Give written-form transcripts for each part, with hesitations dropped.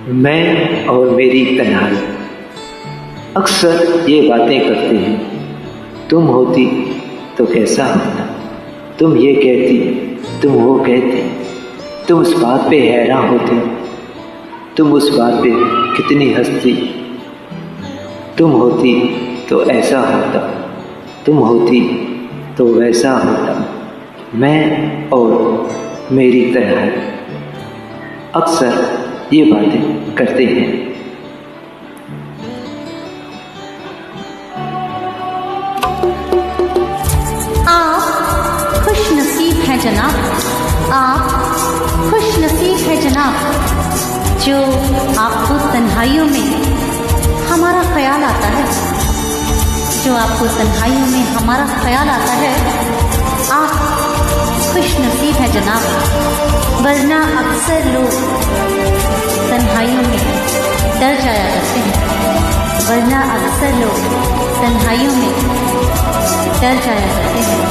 मैं और मेरी तन्हाई अक्सर ये बातें करते हैं। तुम होती तो कैसा होता, तुम ये कहती, तुम वो कहती, तुम उस बात पे हैरान होती, तुम उस बात पे कितनी हंसती। तुम होती तो ऐसा होता, तुम होती तो वैसा होता। मैं और मेरी तन्हाई अक्सर ये बातें करते हैं। आप खुश नसीब हैं जनाब, आप खुश नसीब है जनाब, जो आपको तन्हाइयों में हमारा ख्याल आता है, जो आपको तन्हाइयों में हमारा ख्याल आता है। आप खुश नसीब है जनाब, वरना अक्सर लोग तन्हाइयों में डर जाया करते हैं, वरना अक्सर लोग तन्हाइयों में डर जाया करते हैं।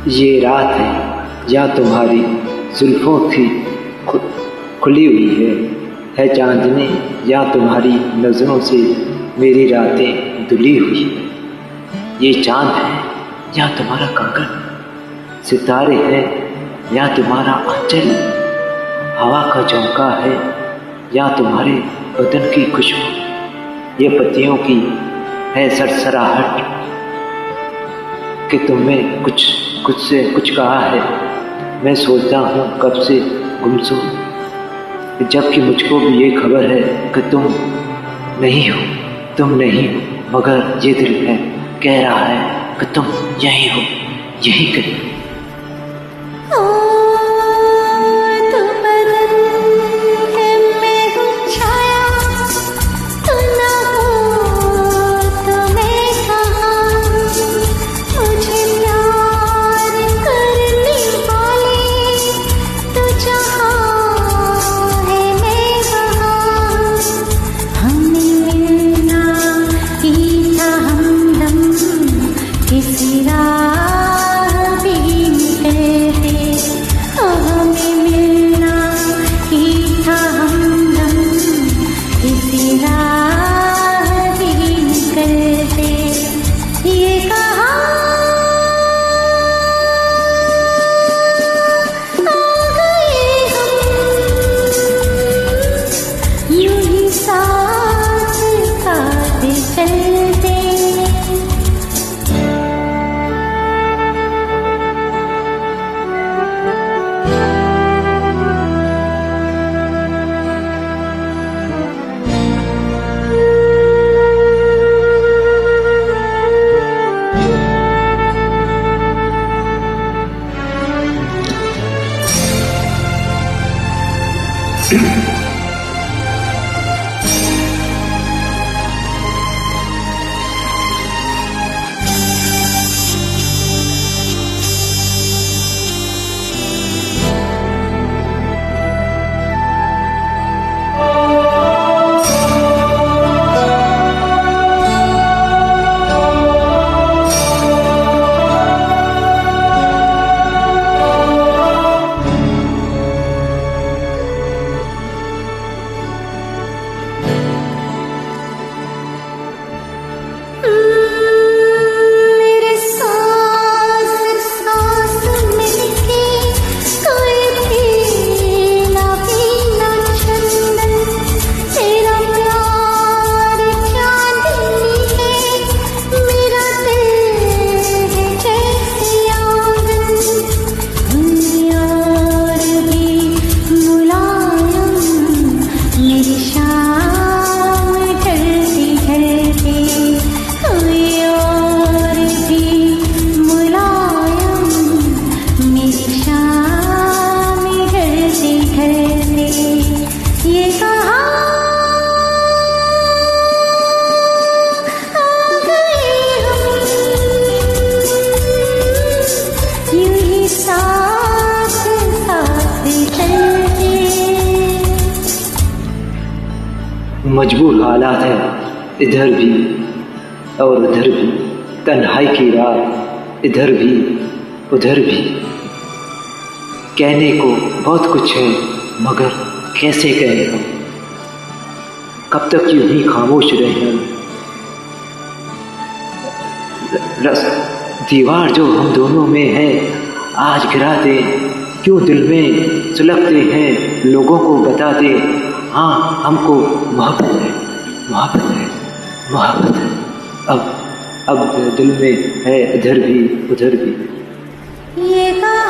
ये रात है या तुम्हारी जुल्फों की खुली हुई है चांदनी, या तुम्हारी नज़रों से मेरी रातें धुली हुई है। ये चांद है या तुम्हारा कंगन, सितारे हैं या तुम्हारा आंचल, हवा का झोंका है या तुम्हारे बदन की खुशबू। ये पत्तियों की है सरसराहट कि तुमने कुछ से कुछ कहा है। मैं सोचता हूँ कब से गुमसुम, जबकि मुझको भी ये खबर है कि तुम नहीं हो, तुम नहीं हो, मगर ये दिल है कह रहा है कि तुम यही हो, यही कहीं। मजबूर हालात है, इधर भी और उधर भी, तन्हाई की रात, इधर भी उधर भी। कहने को बहुत कुछ है मगर कैसे कहें हम, कब तक यूं ही खामोश रहे हम। दीवार जो हम दोनों में है आज गिरा दे, क्यों दिल में सुलगते हैं लोगों को बता दे। हाँ हमको मोहब्बत है, मोहब्बत है, मोहब्बत है। अब दिल में है इधर भी उधर भी। ये कहा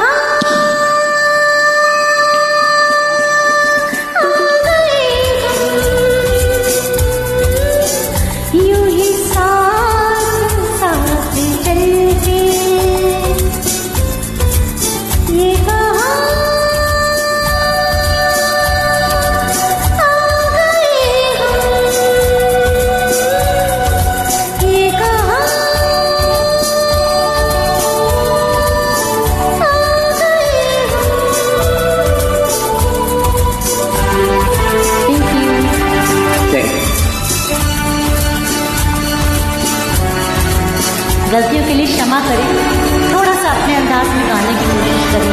गलतियों के लिए क्षमा करें, थोड़ा सा अपने अंदाज में गाने की कोशिश करें।